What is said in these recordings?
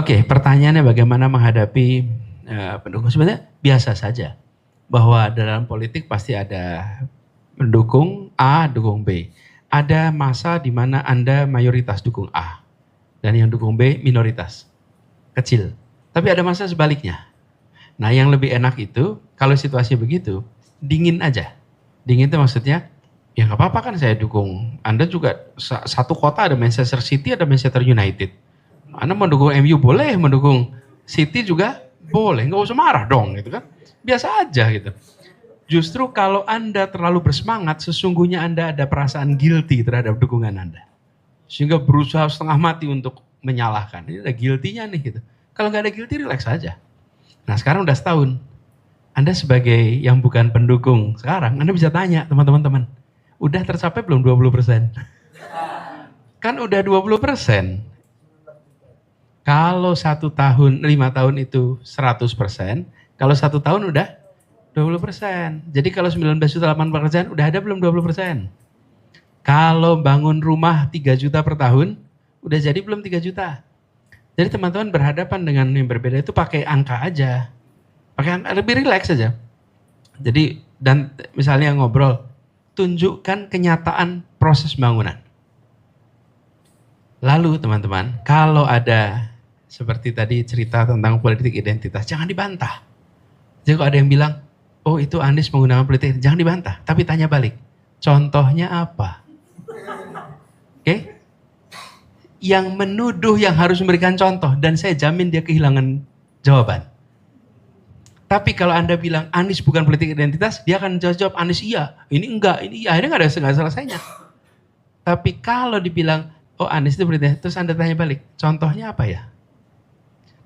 Oke, pertanyaannya bagaimana menghadapi pendukung? Sebenarnya biasa saja bahwa dalam politik pasti ada pendukung A, dukung B. Ada masa di mana Anda mayoritas dukung A dan yang dukung B minoritas, kecil. Tapi ada masa sebaliknya. Nah, yang lebih enak itu kalau situasi begitu, dingin aja. Dingin itu maksudnya, ya nggak apa-apa kan saya dukung. Anda juga satu kota ada Manchester City, ada Manchester United. Anda mendukung MU boleh, mendukung City juga boleh, nggak usah marah dong gitu kan. Biasa aja gitu. Justru kalau Anda terlalu bersemangat, sesungguhnya Anda ada perasaan guilty terhadap dukungan Anda. Sehingga berusaha setengah mati untuk menyalahkan. Ini ada guilty-nya nih gitu. Kalau nggak ada guilty, relax saja. Nah sekarang udah setahun. Anda sebagai yang bukan pendukung sekarang, Anda bisa tanya teman-teman, udah tercapai belum 20%? Kan udah 20%. Kalau 1 tahun, 5 tahun itu 100%, kalau 1 tahun udah 20%. Jadi kalau 19 juta lapangan pekerjaan udah ada belum 20%? Kalau bangun rumah 3 juta per tahun, udah jadi belum 3 juta? Jadi teman-teman berhadapan dengan yang berbeda itu pakai angka aja. Pakai angka, lebih rileks saja. Jadi, dan misalnya ngobrol, tunjukkan kenyataan proses bangunan. Lalu teman-teman, kalau ada seperti tadi cerita tentang politik identitas, jangan dibantah. Jadi kalau ada yang bilang, oh itu Anies menggunakan politik, jangan dibantah. Tapi tanya balik, contohnya apa? Oke? Yang menuduh yang harus memberikan contoh, dan saya jamin dia kehilangan jawaban. Tapi kalau Anda bilang Anies bukan politik identitas, dia akan jawab Anies iya, ini enggak, ini iya. Akhirnya nggak ada selesainya. Tapi kalau dibilang, oh Anies itu politik identitas, terus Anda tanya balik, contohnya apa ya?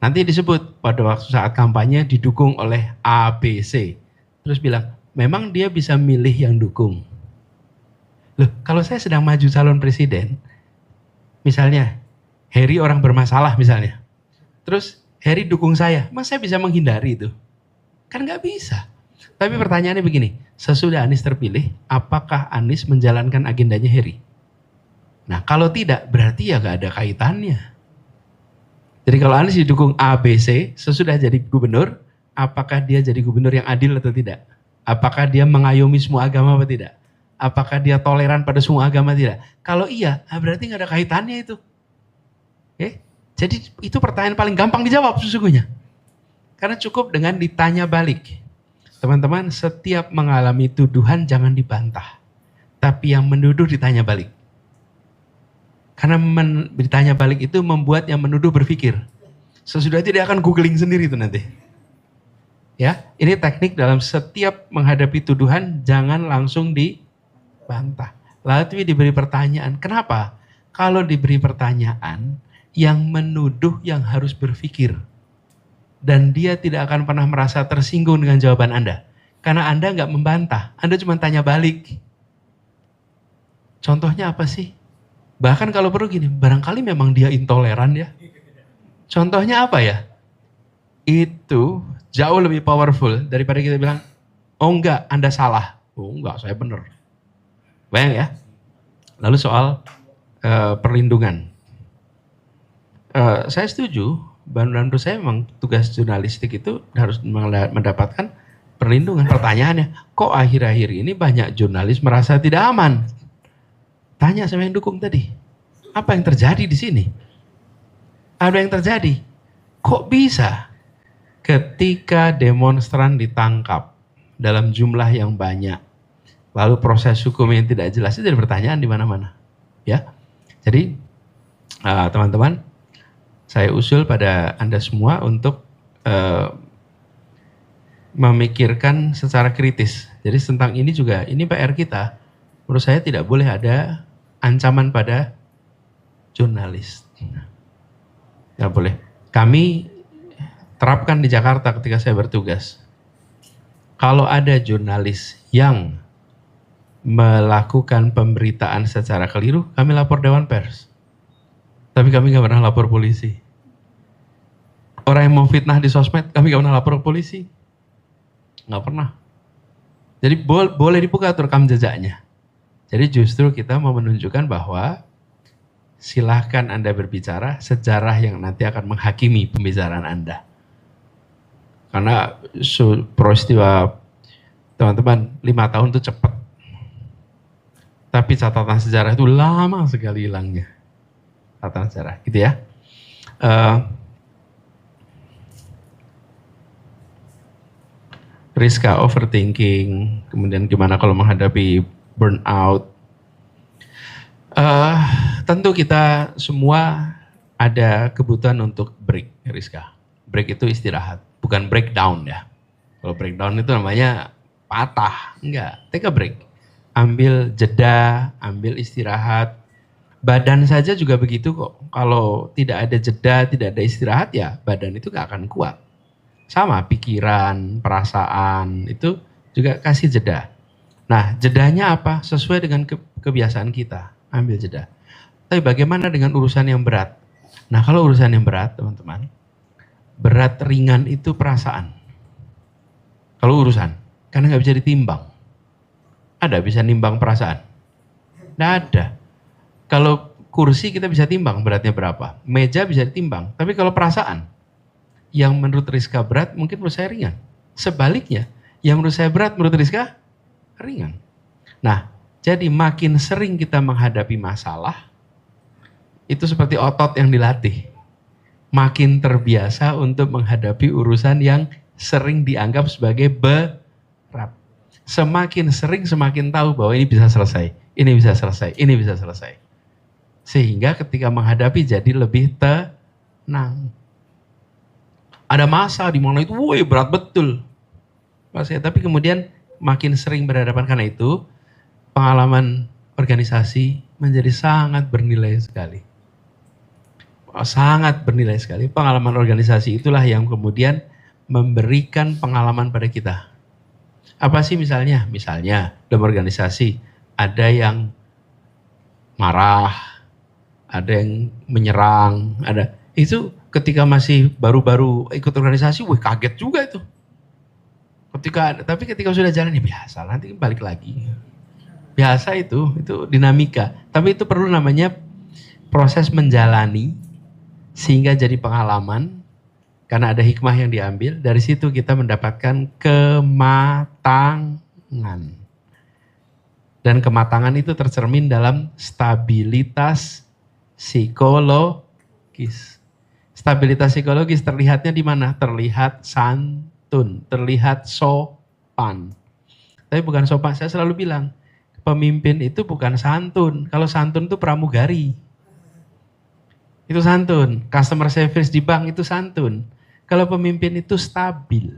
Nanti disebut pada waktu saat kampanye didukung oleh A, B, C. Terus bilang, memang dia bisa milih yang dukung. Loh, kalau saya sedang maju calon presiden, misalnya Heri orang bermasalah misalnya. Terus Heri dukung saya, mas saya bisa menghindari itu? Kan nggak bisa. Tapi pertanyaannya begini, sesudah Anies terpilih, apakah Anies menjalankan agendanya Heri? Nah kalau tidak, berarti ya nggak ada kaitannya. Jadi kalau Anies didukung A, B, C, sesudah jadi gubernur, apakah dia jadi gubernur yang adil atau tidak? Apakah dia mengayomi semua agama atau tidak? Apakah dia toleran pada semua agama atau tidak? Kalau iya, berarti nggak ada kaitannya itu. Oke? Jadi itu pertanyaan paling gampang dijawab sesungguhnya. Karena cukup dengan ditanya balik. Teman-teman, setiap mengalami tuduhan jangan dibantah. Tapi yang menuduh ditanya balik. Karena ditanya balik itu membuat yang menuduh berpikir. Sesudah itu dia akan googling sendiri itu nanti. Ya, ini teknik dalam setiap menghadapi tuduhan jangan langsung dibantah. Lalu diberi pertanyaan. Kenapa? Kalau diberi pertanyaan, yang menuduh yang harus berpikir. Dan dia tidak akan pernah merasa tersinggung dengan jawaban Anda. Karena Anda nggak membantah, Anda cuma tanya balik. Contohnya apa sih? Bahkan kalau perlu gini, barangkali memang dia intoleran ya. Contohnya apa ya? Itu jauh lebih powerful daripada kita bilang, oh enggak, Anda salah. Oh enggak, saya benar. Bayang ya? Lalu soal perlindungan. Saya setuju, menurut saya memang tugas jurnalistik itu harus mendapatkan perlindungan. Pertanyaannya, kok akhir-akhir ini banyak jurnalis merasa tidak aman? Tanya sama yang dukung tadi, apa yang terjadi di sini? Apa yang terjadi? Kok bisa ketika demonstran ditangkap dalam jumlah yang banyak, lalu proses hukum yang tidak jelas itu jadi pertanyaan di mana-mana, ya. Jadi teman-teman, saya usul pada Anda semua untuk memikirkan secara kritis. Jadi tentang ini juga, ini PR kita. Menurut saya tidak boleh ada ancaman pada jurnalis. Tidak boleh. Kami terapkan di Jakarta ketika saya bertugas. Kalau ada jurnalis yang melakukan pemberitaan secara keliru, kami lapor Dewan Pers. Tapi kami nggak pernah lapor polisi. Orang yang mau fitnah di sosmed, kami nggak pernah lapor polisi. Nggak pernah. Jadi boleh dibuka tuh rekam jejaknya. Jadi justru kita mau menunjukkan bahwa silahkan Anda berbicara, sejarah yang nanti akan menghakimi pembicaraan Anda. Karena peristiwa teman-teman 5 tahun itu cepat. Tapi catatan sejarah itu lama sekali hilangnya. Catatan sejarah, gitu ya. Rizka, overthinking, kemudian gimana kalau menghadapi burnout. Tentu kita semua ada kebutuhan untuk break, Rizka. Break itu istirahat, bukan breakdown ya. Kalau breakdown itu namanya patah, enggak. Take a break, ambil jeda, ambil istirahat. Badan saja juga begitu kok. Kalau tidak ada jeda, tidak ada istirahat ya badan itu gak akan kuat. Sama pikiran, perasaan itu juga kasih jeda. Nah jedanya apa? Sesuai dengan kebiasaan kita, ambil jeda. Tapi bagaimana dengan urusan yang berat? Nah kalau urusan yang berat teman-teman, berat ringan itu perasaan. Kalau urusan, karena gak bisa ditimbang. Ada bisa nimbang perasaan? Nggak ada. Kalau kursi kita bisa timbang beratnya berapa, meja bisa ditimbang. Tapi kalau perasaan, yang menurut Rizka berat mungkin menurut saya ringan. Sebaliknya, yang menurut saya berat menurut Rizka ringan. Nah, jadi makin sering kita menghadapi masalah, itu seperti otot yang dilatih. Makin terbiasa untuk menghadapi urusan yang sering dianggap sebagai berat. Semakin sering semakin tahu bahwa ini bisa selesai, ini bisa selesai, ini bisa selesai. Sehingga ketika menghadapi jadi lebih tenang. Ada masa di mana itu, woi berat betul. Tapi kemudian makin sering berhadapan karena itu, pengalaman organisasi menjadi sangat bernilai sekali. Sangat bernilai sekali. Pengalaman organisasi itulah yang kemudian memberikan pengalaman pada kita. Apa sih misalnya? Misalnya dalam organisasi ada yang marah, ada yang menyerang, ada itu ketika masih baru-baru ikut organisasi, wih kaget juga itu. Tapi ketika sudah jalan ya biasa, nanti balik lagi. Biasa itu dinamika. Tapi itu perlu namanya proses menjalani sehingga jadi pengalaman. Karena ada hikmah yang diambil, dari situ kita mendapatkan kematangan. Dan kematangan itu tercermin dalam stabilitas psikologis. Stabilitas psikologis terlihatnya di mana? Terlihat santun, terlihat sopan. Tapi bukan sopan, saya selalu bilang, pemimpin itu bukan santun. Kalau santun itu pramugari. Itu santun. Customer service di bank itu santun. Kalau pemimpin itu stabil.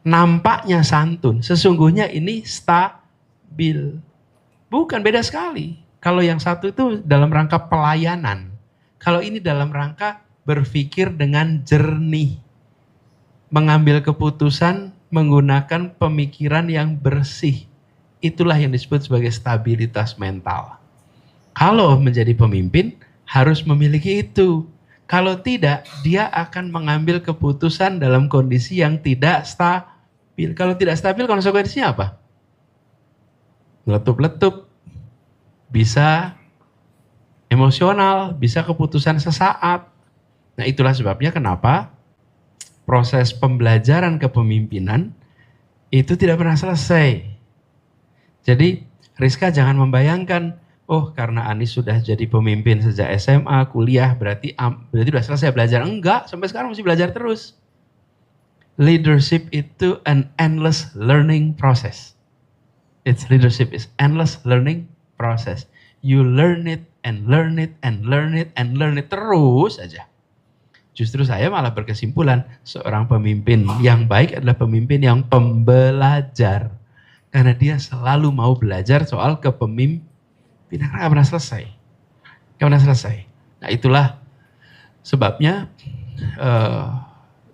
Nampaknya santun, sesungguhnya ini stabil. Bukan, beda sekali. Kalau yang satu itu dalam rangka pelayanan. Kalau ini dalam rangka berpikir dengan jernih. Mengambil keputusan menggunakan pemikiran yang bersih. Itulah yang disebut sebagai stabilitas mental. Kalau menjadi pemimpin harus memiliki itu. Kalau tidak, dia akan mengambil keputusan dalam kondisi yang tidak stabil. Kalau tidak stabil, konsekuensinya apa? Meletup-letup, bisa emosional, bisa keputusan sesaat. Nah itulah sebabnya kenapa proses pembelajaran kepemimpinan itu tidak pernah selesai. Jadi Rizka jangan membayangkan, oh karena Anis sudah jadi pemimpin sejak SMA, kuliah, berarti sudah selesai belajar. Enggak, sampai sekarang masih belajar terus. Leadership itu an endless learning process. Leadership is endless learning process. You learn it and learn it and learn it and learn it terus aja. Justru saya malah berkesimpulan, seorang pemimpin yang baik adalah pemimpin yang pembelajar. Karena dia selalu mau belajar soal kepemimpinan. Gak pernah selesai. Nah itulah sebabnya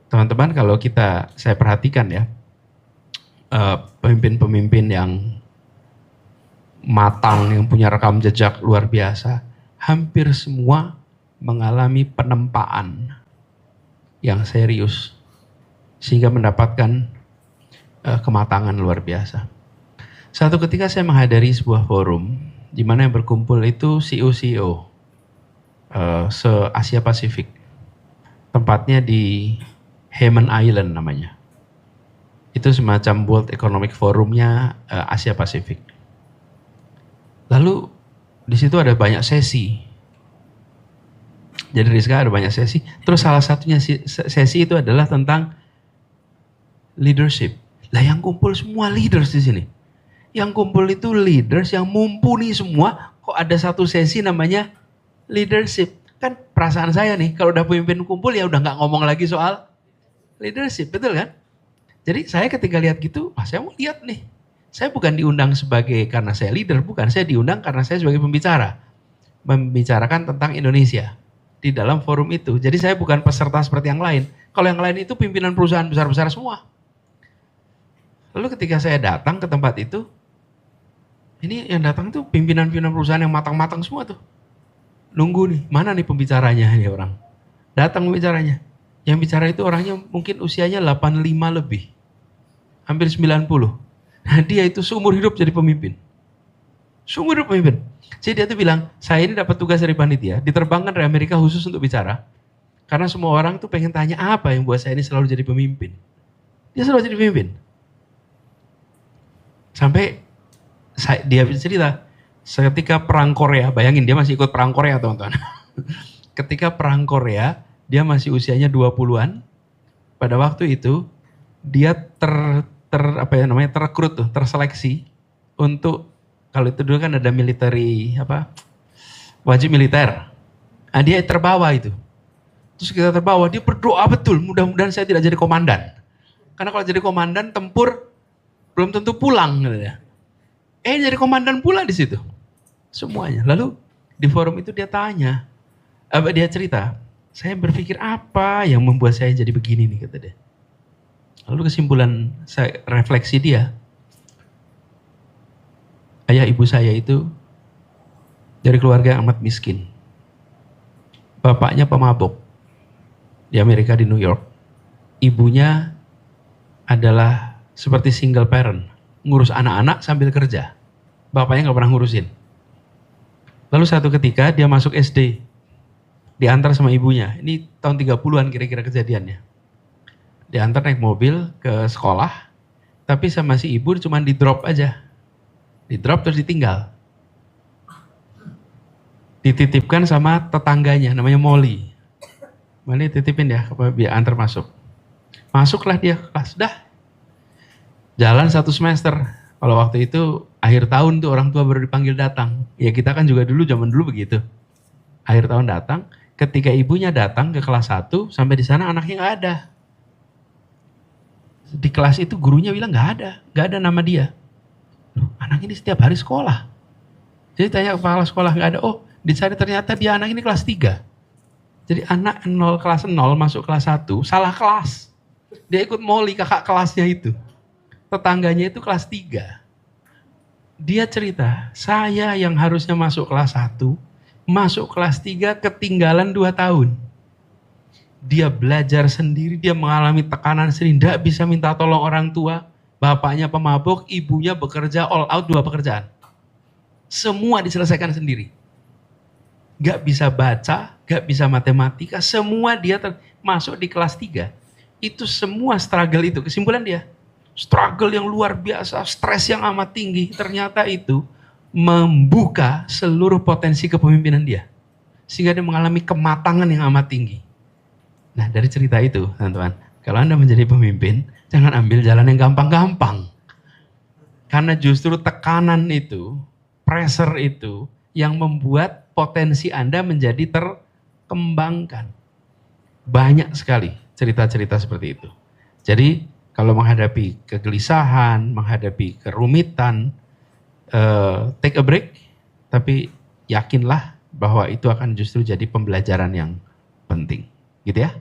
teman-teman kalau saya perhatikan ya, pemimpin-pemimpin yang matang, yang punya rekam jejak luar biasa, hampir semua mengalami penempaan yang serius sehingga mendapatkan kematangan luar biasa. Satu ketika saya menghadiri sebuah forum di mana yang berkumpul itu CEO-CEO. se-Asia Pasifik. Tempatnya di Hayman Island namanya. Itu semacam World Economic Forumnya Asia Pasifik. Lalu di situ ada banyak sesi. Jadi Rizka ada banyak sesi. Terus salah satunya sesi itu adalah tentang leadership. Lah yang kumpul semua leaders di sini. Yang kumpul itu leaders yang mumpuni semua. Kok ada satu sesi namanya leadership. Kan perasaan saya nih, kalau udah pemimpin kumpul ya udah nggak ngomong lagi soal leadership, betul kan? Jadi saya ketika lihat gitu, saya mau lihat nih. Saya bukan diundang sebagai karena saya leader, bukan. Saya diundang karena saya sebagai pembicara. Membicarakan tentang Indonesia di dalam forum itu. Jadi saya bukan peserta seperti yang lain. Kalau yang lain itu pimpinan perusahaan besar-besar semua. Lalu ketika saya datang ke tempat itu, ini yang datang tuh pimpinan-pimpinan perusahaan yang matang-matang semua tuh. Nunggu nih, mana nih pembicaranya ini orang. Datang pembicaranya. Yang bicara itu orangnya mungkin usianya 85 lebih. Hampir 90. Nah dia itu seumur hidup jadi pemimpin. Seumur hidup pemimpin. Jadi dia tuh bilang, saya ini dapat tugas dari panitia, diterbangkan dari Amerika khusus untuk bicara. Karena semua orang tuh pengen tanya apa yang buat saya ini selalu jadi pemimpin. Dia selalu jadi pemimpin. Sampai dia cerita, ketika perang Korea, bayangin dia masih ikut perang Korea teman-teman. Ketika perang Korea, dia masih usianya 20-an. Pada waktu itu, dia terekrut tuh, terseleksi untuk, kalau itu dulu kan ada military, wajib militer. Nah dia terbawa itu. Terus kita terbawa, dia berdoa betul, mudah-mudahan saya tidak jadi komandan. Karena kalau jadi komandan tempur, belum tentu pulang. Gitu ya. Jadi komandan pula di situ. Semuanya. Lalu di forum itu dia tanya, dia cerita, saya berpikir apa yang membuat saya jadi begini nih, kata dia. Lalu kesimpulan refleksi dia, ayah ibu saya itu dari keluarga yang amat miskin. Bapaknya pemabuk di Amerika, di New York. Ibunya adalah seperti single parent, ngurus anak-anak sambil kerja. Bapaknya nggak pernah ngurusin. Lalu satu ketika dia masuk SD, diantar sama ibunya. Ini tahun 30-an kira-kira kejadiannya. Diantar naik mobil ke sekolah, tapi sama si ibu cuma di drop aja. Di drop terus ditinggal. Dititipkan sama tetangganya, namanya Molly. Molly titipin ya, biar antar masuk. Masuklah dia ke kelas, dah. Jalan 1 semester. Kalau waktu itu akhir tahun tuh orang tua baru dipanggil datang. Ya kita kan juga dulu, zaman dulu begitu. Akhir tahun datang, ketika ibunya datang ke kelas 1, sampai di sana anaknya nggak ada. Di kelas itu gurunya bilang nggak ada nama dia. Loh, anak ini setiap hari sekolah. Jadi tanya kepala sekolah, nggak ada. Oh, dicari ternyata dia anak ini kelas 3. Jadi anak kelas 0 masuk kelas 1, salah kelas. Dia ikut Molly, kakak kelasnya itu. Tetangganya itu kelas 3. Dia cerita, saya yang harusnya masuk kelas 1, masuk kelas 3 ketinggalan 2 tahun. Dia belajar sendiri, dia mengalami tekanan sendiri, tidak bisa minta tolong orang tua. Bapaknya pemabuk, ibunya bekerja all out 2 pekerjaan. Semua diselesaikan sendiri. Gak bisa baca, gak bisa matematika, semua dia masuk di kelas 3. Itu semua struggle itu, kesimpulan dia. Struggle yang luar biasa, stres yang amat tinggi, ternyata itu membuka seluruh potensi kepemimpinan dia. Sehingga dia mengalami kematangan yang amat tinggi. Nah dari cerita itu teman-teman, kalau Anda menjadi pemimpin, jangan ambil jalan yang gampang-gampang. Karena justru tekanan itu, pressure itu, yang membuat potensi Anda menjadi terkembangkan. Banyak sekali cerita-cerita seperti itu. Jadi kalau menghadapi kegelisahan, menghadapi kerumitan, take a break, tapi yakinlah bahwa itu akan justru jadi pembelajaran yang penting. Gitu ya.